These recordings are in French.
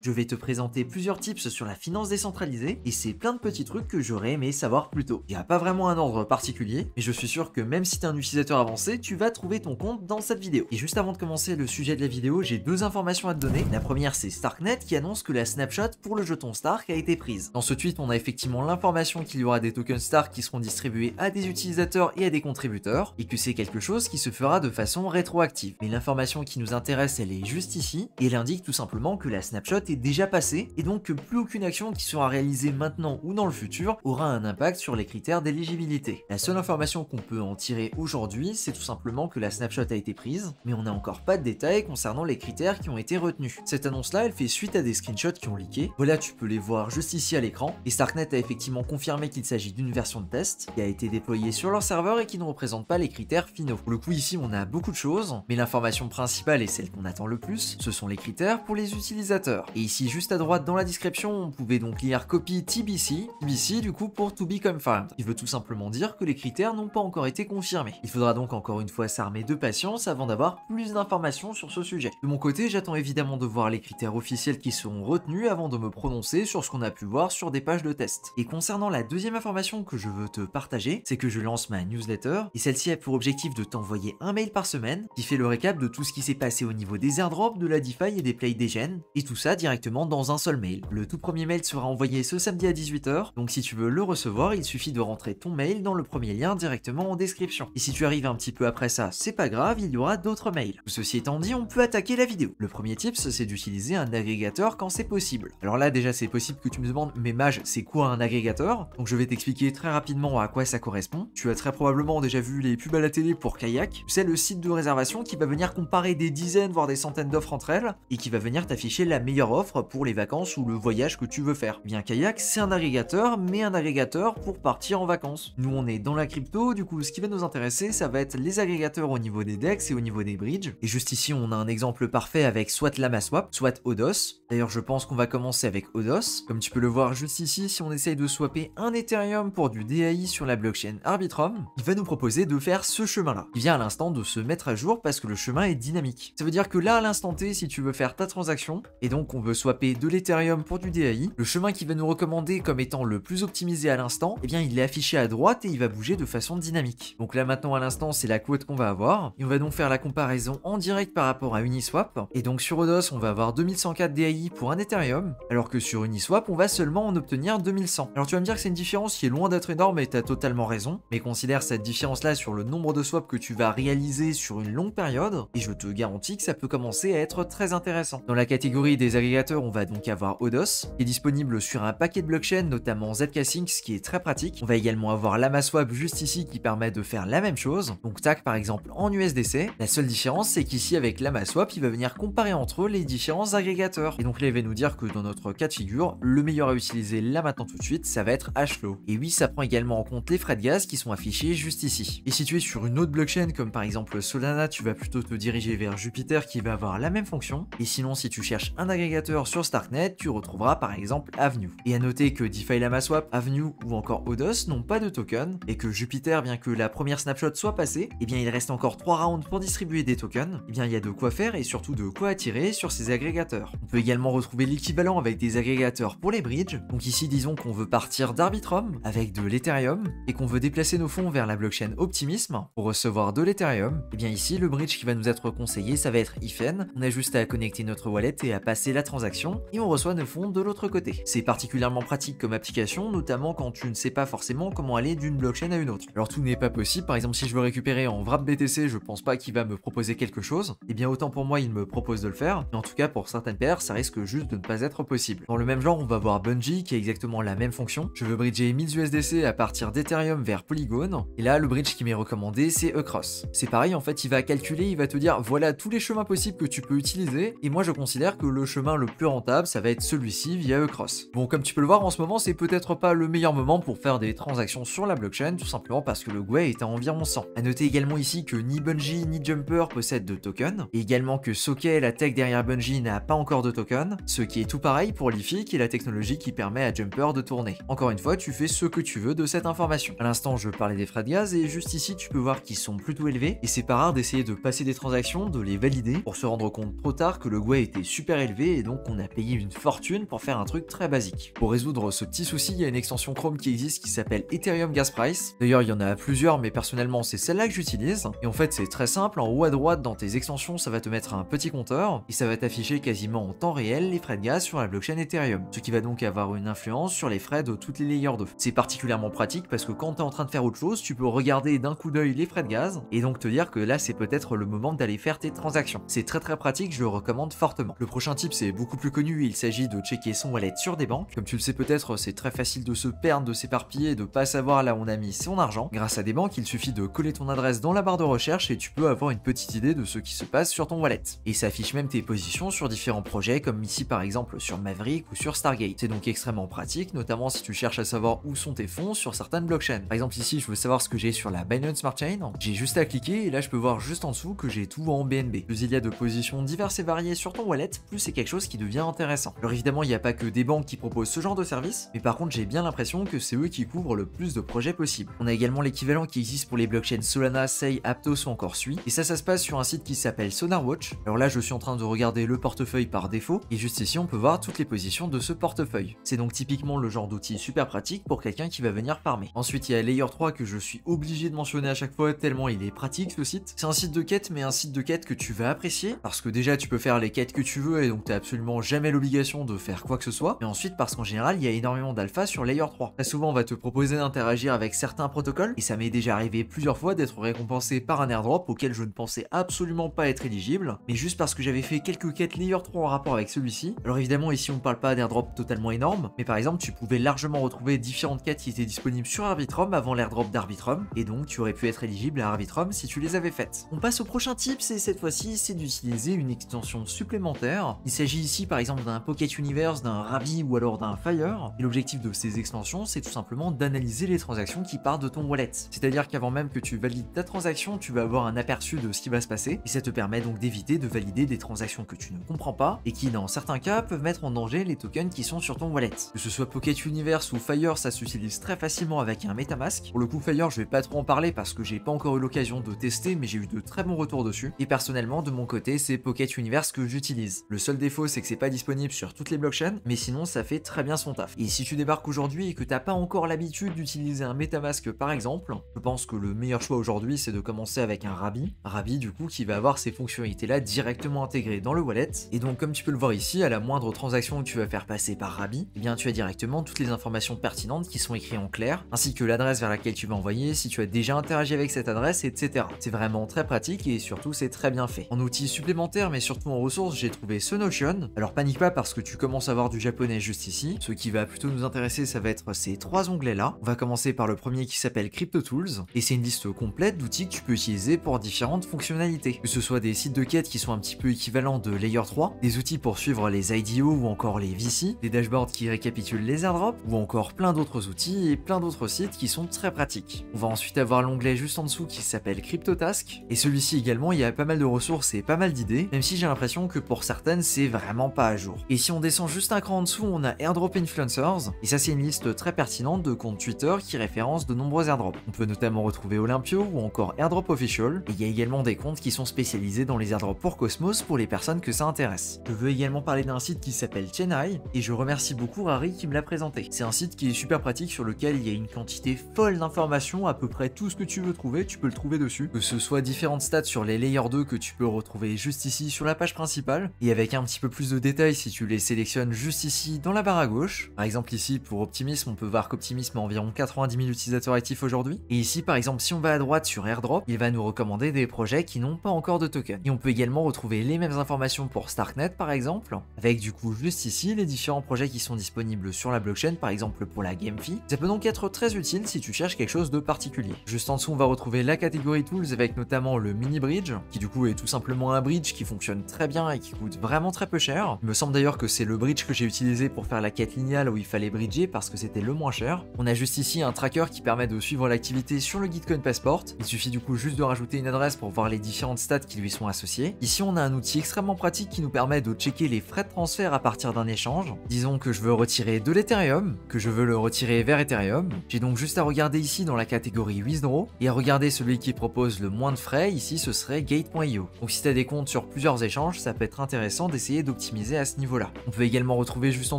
Je vais te présenter plusieurs tips sur la finance décentralisée et c'est plein de petits trucs que j'aurais aimé savoir plus tôt. Il n'y a pas vraiment un ordre particulier, mais je suis sûr que même si tu es un utilisateur avancé, tu vas trouver ton compte dans cette vidéo. Et juste avant de commencer le sujet de la vidéo, j'ai deux informations à te donner. La première, c'est Starknet qui annonce que la snapshot pour le jeton Stark a été prise. Dans ce tweet, on a effectivement l'information qu'il y aura des tokens Stark qui seront distribués à des utilisateurs et à des contributeurs, et que c'est quelque chose qui se fera de façon rétroactive. Mais l'information qui nous intéresse, elle est juste ici, et elle indique tout simplement que la snapshot est déjà passée, et donc que plus aucune action qui sera réalisée maintenant ou dans le futur aura un impact sur les critères d'éligibilité. La seule information qu'on peut en tirer aujourd'hui, c'est tout simplement que la snapshot a été prise, mais on n'a encore pas de détails concernant les critères qui ont été retenus. Cette annonce-là, elle fait suite à des screenshots qui ont leaké. Voilà, tu peux les voir juste ici à l'écran, et Starknet a effectivement confirmé qu'il s'agit d'une version de test qui a été déployée sur leur serveur et qui ne représente pas les critères finaux. Pour le coup, ici, on a beaucoup de choses, mais l'information principale et celle qu'on attend le plus, ce sont les critères pour les utilisateurs. Et ici, juste à droite dans la description, on pouvait donc lire copy TBC, TBC du coup pour to be confirmed, qui veut tout simplement dire que les critères n'ont pas encore été confirmés. Il faudra donc encore une fois s'armer de patience avant d'avoir plus d'informations sur ce sujet. De mon côté, j'attends évidemment de voir les critères officiels qui seront retenus avant de me prononcer sur ce qu'on a pu voir sur des pages de test. Et concernant la deuxième information que je veux te partager, c'est que je lance ma newsletter, et celle-ci a pour objectif de t'envoyer un mail par semaine qui fait le récap de tout ce qui s'est passé au niveau des airdrops, de la DeFi et des play degen, et tout ça directement dans un seul mail. Le tout premier mail sera envoyé ce samedi à 18h, donc si tu veux le recevoir, il suffit de rentrer ton mail dans le premier lien directement en description. Et si tu arrives un petit peu après ça, c'est pas grave, il y aura d'autres mails. Tout ceci étant dit, on peut attaquer la vidéo. Le premier tips, c'est d'utiliser un agrégateur quand c'est possible. Alors là, déjà, c'est possible que tu me demandes, mais Maj, c'est quoi un agrégateur? Donc je vais t'expliquer très rapidement à quoi ça correspond. Tu as très probablement déjà vu les pubs à la télé pour Kayak. C'est le site de réservation qui va venir comparer des dizaines, voire des centaines d'offres entre elles, et qui va venir t'afficher la meilleure offre pour les vacances ou le voyage que tu veux faire. Bien Kayak, c'est un agrégateur, mais un agrégateur pour partir en vacances. Nous, on est dans la crypto, du coup, ce qui va nous intéresser, ça va être les agrégateurs au niveau des DEX et au niveau des bridges. Et juste ici, on a un exemple parfait avec soit LamaSwap, soit Odos. D'ailleurs, je pense qu'on va commencer avec Odos. Comme tu peux le voir juste ici, si on essaye de swapper un Ethereum pour du DAI sur la blockchain Arbitrum, il va nous proposer de faire ce chemin-là. Il vient à l'instant de se mettre à jour parce que le chemin est dynamique. Ça veut dire que là, à l'instant T, si tu veux faire ta transaction, et donc on veut swapper de l'Ethereum pour du DAI, le chemin qui va nous recommander comme étant le plus optimisé à l'instant, eh bien il est affiché à droite et il va bouger de façon dynamique. Donc là maintenant à l'instant, c'est la quote qu'on va avoir, et on va donc faire la comparaison en direct par rapport à Uniswap, et donc sur Odos, on va avoir 2104 DAI pour un Ethereum, alors que sur Uniswap, on va seulement en obtenir 2100. Alors tu vas me dire que c'est une différence qui est loin d'être énorme et t'as totalement raison, mais considère cette différence-là sur le nombre de swaps que tu vas réaliser sur une longue période, et je te garantis que ça peut commencer à être très intéressant. Dans la catégorie des agrégateurs, on va donc avoir Odos, qui est disponible sur un paquet de blockchains, notamment ZK-Sync, ce qui est très pratique. On va également avoir LamaSwap juste ici qui permet de faire la même chose, donc TAC par exemple en USDC. La seule différence, c'est qu'ici avec LamaSwap, il va venir comparer entre eux les différents agrégateurs. Et donc là, il va nous dire que dans notre cas de figure, le meilleur à utiliser là maintenant tout de suite, ça va être Hashflow. Et oui, ça prend également en compte les frais de gaz qui sont affichés juste ici. Et si tu es sur une autre blockchain comme par exemple Solana, tu vas plutôt te diriger vers Jupiter qui va avoir la même fonction. Et sinon, si tu cherches un agrégateur sur Starknet, tu retrouveras par exemple Avenue. Et à noter que DeFi LamaSwap, Avenue ou encore Odos n'ont pas de token et que Jupiter, bien que la première snapshot soit passée, eh bien il reste encore 3 rounds pour distribuer des tokens. Eh bien il y a de quoi faire et surtout de quoi attirer sur ces agrégateurs. On peut également retrouver l'équivalent avec des agrégateurs pour les bridges. Donc ici, disons qu'on veut partir d'Arbitrum avec de l'Ethereum et qu'on veut déplacer nos fonds vers la blockchain Optimism pour recevoir de l'Ethereum. Et bien ici, le bridge qui va nous être conseillé, ça va être Ifen. On a juste à connecter notre wallet et à passer la transaction et on reçoit nos fonds de l'autre côté. C'est particulièrement pratique comme application, notamment quand tu ne sais pas forcément comment aller d'une blockchain à une autre. Alors tout n'est pas possible, par exemple si je veux récupérer en wrap BTC, je pense pas qu'il va me proposer quelque chose, et bien autant pour moi il me propose de le faire, mais en tout cas pour certaines paires, ça risque juste de ne pas être possible. Dans le même genre, on va voir Bungie qui a exactement la même fonction. Je veux bridger 1000 USDC à partir d'Ethereum vers Polygon, et là le bridge qui m'est recommandé c'est Ecross. C'est pareil, en fait il va calculer, il va te dire voilà tous les chemins possibles que tu peux utiliser, et moi je considère que le chemin le plus rentable ça va être celui-ci via Ecross. Bon, comme tu peux le voir en ce moment, c'est peut-être pas le meilleur moment pour faire des transactions sur la blockchain, tout simplement parce que le Gwei est à environ 100. A noter également ici que ni Bungie ni Jumper possèdent de tokens, et également que Socket, la tech derrière Bungie, n'a pas encore de token, ce qui est tout pareil pour Lifi, qui est la technologie qui permet à Jumper de tourner. Encore une fois, tu fais ce que tu veux de cette information. À l'instant, je parlais des frais de gaz, et juste ici, tu peux voir qu'ils sont plutôt élevés, et c'est pas rare d'essayer de passer des transactions, de les valider, pour se rendre compte trop tard que le Gwei était super élevé, et donc on a payé une fortune pour faire un truc très basique. Pour résoudre ce petit souci, il y a une extension Chrome qui existe qui s'appelle Ethereum Gas Price. D'ailleurs, il y en a plusieurs, mais personnellement, c'est celle-là que j'utilise. Et en fait, c'est très simple. En haut à droite, dans tes extensions, ça va te mettre un petit compteur et ça va t'afficher quasiment en temps réel les frais de gaz sur la blockchain Ethereum. Ce qui va donc avoir une influence sur les frais de toutes les layers 2. C'est particulièrement pratique parce que quand tu es en train de faire autre chose, tu peux regarder d'un coup d'œil les frais de gaz et donc te dire que là, c'est peut-être le moment d'aller faire tes transactions. C'est très pratique, je le recommande fortement. Le prochain type, c'est beaucoup plus connu. Il s'agit de checker son wallet sur des banques. Comme tu le sais peut-être, c'est très facile de se perdre, de s'éparpiller et de pas savoir là où on a mis son argent. Grâce à des banques, il suffit de coller ton adresse dans la barre de recherche et tu peux avoir une petite idée de ce qui se passe sur ton wallet. Et ça affiche même tes positions sur différents projets, comme ici par exemple sur Maverick ou sur Stargate. C'est donc extrêmement pratique, notamment si tu cherches à savoir où sont tes fonds sur certaines blockchains. Par exemple ici, je veux savoir ce que j'ai sur la Binance Smart Chain. J'ai juste à cliquer et là je peux voir juste en dessous que j'ai tout en BNB. Plus il y a de positions diverses et variées sur ton wallet, plus c'est quelque chose qui devient intéressant. Alors évidemment, il n'y a pas que des banques qui proposent ce genre de service, mais par contre j'ai bien l'impression que c'est eux qui couvrent le plus de projets possibles. On a également l'équivalent qui existe pour les blockchains Solana, Sei, Aptos ou encore Sui, et ça se passe sur un site qui s'appelle SonarWatch. Alors là je suis en train de regarder le portefeuille par défaut, et juste ici on peut voir toutes les positions de ce portefeuille. C'est donc typiquement le genre d'outil super pratique pour quelqu'un qui va venir farmer. Ensuite il y a Layer 3 que je suis obligé de mentionner à chaque fois tellement il est pratique ce site. C'est un site de quête, mais un site de quête que tu vas apprécier, parce que déjà tu peux faire les quêtes que tu veux et donc t'as absolument jamais l'obligation de faire quoi que ce soit, mais ensuite parce qu'en général il y a énormément d'alpha sur Layer 3. Très souvent on va te proposer d'interagir avec certains protocoles, et ça m'est déjà arrivé plusieurs fois d'être récompensé par un airdrop auquel je ne pensais absolument pas être éligible, mais juste parce que j'avais fait quelques quêtes Layer 3 en rapport avec celui-ci. Alors évidemment ici on parle pas d'airdrop totalement énorme, mais par exemple tu pouvais largement retrouver différentes quêtes qui étaient disponibles sur Arbitrum avant l'airdrop d'Arbitrum, et donc tu aurais pu être éligible à Arbitrum si tu les avais faites. On passe au prochain tip, et cette fois-ci c'est d'utiliser une extension supplémentaire. Il s'agit ici par exemple d'un Pocket Universe, d'un Rabi ou alors d'un Fire, et l'objectif de ces extensions c'est tout simplement d'analyser les transactions qui partent de ton wallet. C'est-à-dire qu'avant même que tu valides ta transaction, tu vas avoir un aperçu de ce qui va se passer, et ça te permet donc d'éviter de valider des transactions que tu ne comprends pas, et qui dans certains cas peuvent mettre en danger les tokens qui sont sur ton wallet. Que ce soit Pocket Universe ou Fire, ça s'utilise très facilement avec un MetaMask. Pour le coup Fire, je vais pas trop en parler parce que j'ai pas encore eu l'occasion de tester, mais j'ai eu de très bons retours dessus, et personnellement de mon côté c'est Pocket Universe que j'utilise. Le seul défaut c'est que c'est pas disponible sur toutes les blockchains, mais sinon ça fait très bien son taf. Et si tu débarques aujourd'hui et que t'as pas encore l'habitude d'utiliser un MetaMask par exemple, je pense que le meilleur choix aujourd'hui c'est de commencer avec un Rabi. Rabi du coup qui va avoir ces fonctionnalités là directement intégrées dans le wallet, et donc comme tu peux le voir ici, à la moindre transaction que tu vas faire passer par Rabi, eh bien tu as directement toutes les informations pertinentes qui sont écrites en clair, ainsi que l'adresse vers laquelle tu vas envoyer, si tu as déjà interagi avec cette adresse, etc. C'est vraiment très pratique et surtout c'est très bien fait. En outils supplémentaires mais surtout en ressources, j'ai trouvé ce Notion. Alors panique pas parce que tu commences à voir du japonais juste ici. Ce qui va plutôt nous intéresser, ça va être ces trois onglets là. On va commencer par le premier qui s'appelle Crypto Tools, et c'est une liste complète d'outils que tu peux utiliser pour différentes fonctionnalités. Que ce soit des sites de quête qui sont un petit peu équivalents de Layer 3, des outils pour suivre les IDO ou encore les VC, des dashboards qui récapitulent les airdrops, ou encore plein d'autres outils et plein d'autres sites qui sont très pratiques. On va ensuite avoir l'onglet juste en dessous qui s'appelle CryptoTask, et celui-ci également il y a pas mal de ressources et pas mal d'idées, même si j'ai l'impression que pour certaines c'est vraiment pas à jour. Et si on descend juste un cran en dessous, on a Airdrop Influencers, et ça c'est une liste très pertinente de comptes Twitter qui référencent de nombreux airdrops. On peut notamment retrouver Olympio ou encore Airdrop Official, et il y a également des comptes qui sont spécialisés dans les airdrops pour Cosmos pour les personnes que ça intéresse. Je veux également parler d'un site qui s'appelle Chennai, et je remercie beaucoup Rari qui me l'a présenté. C'est un site qui est super pratique sur lequel il y a une quantité folle d'informations, à peu près tout ce que tu veux trouver, tu peux le trouver dessus. Que ce soit différentes stats sur les Layer 2 que tu peux retrouver juste ici sur la page principale, et avec un petit peu plus de détails si tu les sélectionnes juste ici dans la barre à gauche. Par exemple ici pour Optimism, on peut voir qu'Optimism a environ 90 000 utilisateurs actifs aujourd'hui. Et ici par exemple si on va à droite sur Airdrop, il va nous recommander des projets qui n'ont pas encore de token. Et on peut également retrouver les mêmes informations pour Starknet par exemple, avec du coup juste ici les différents projets qui sont disponibles sur la blockchain, par exemple pour la GameFi. Ça peut donc être très utile si tu cherches quelque chose de particulier. Juste en dessous on va retrouver la catégorie Tools avec notamment le Mini Bridge, qui du coup est tout simplement un bridge qui fonctionne très bien et qui coûte vraiment très peu cher. Il me semble d'ailleurs que c'est le bridge que j'ai utilisé pour faire la quête linéale où il fallait bridger parce que c'était le moins cher. On a juste ici un tracker qui permet de suivre l'activité sur le Gitcoin Passport. Il suffit du coup juste de rajouter une adresse pour voir les différentes stats qui lui sont associées. Ici on a un outil extrêmement pratique qui nous permet de checker les frais de transfert à partir d'un échange. Disons que je veux retirer de l'Ethereum, que je veux le retirer vers Ethereum. J'ai donc juste à regarder ici dans la catégorie Withdraw et à regarder celui qui propose le moins de frais. Ici ce serait Gate.io. Donc si tu as des comptes sur plusieurs échanges, ça peut être intéressant d'essayer d'optimiser optimisé à ce niveau-là. On peut également retrouver juste en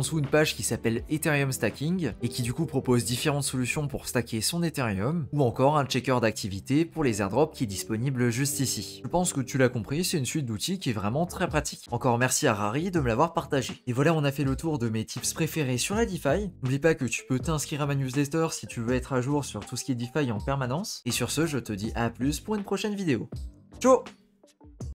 dessous une page qui s'appelle Ethereum Stacking et qui du coup propose différentes solutions pour stacker son Ethereum, ou encore un checker d'activité pour les airdrops qui est disponible juste ici. Je pense que tu l'as compris, c'est une suite d'outils qui est vraiment très pratique. Encore merci à Rari de me l'avoir partagé. Et voilà, on a fait le tour de mes tips préférés sur la DeFi. N'oublie pas que tu peux t'inscrire à ma newsletter si tu veux être à jour sur tout ce qui est DeFi en permanence. Et sur ce, je te dis à plus pour une prochaine vidéo. Ciao!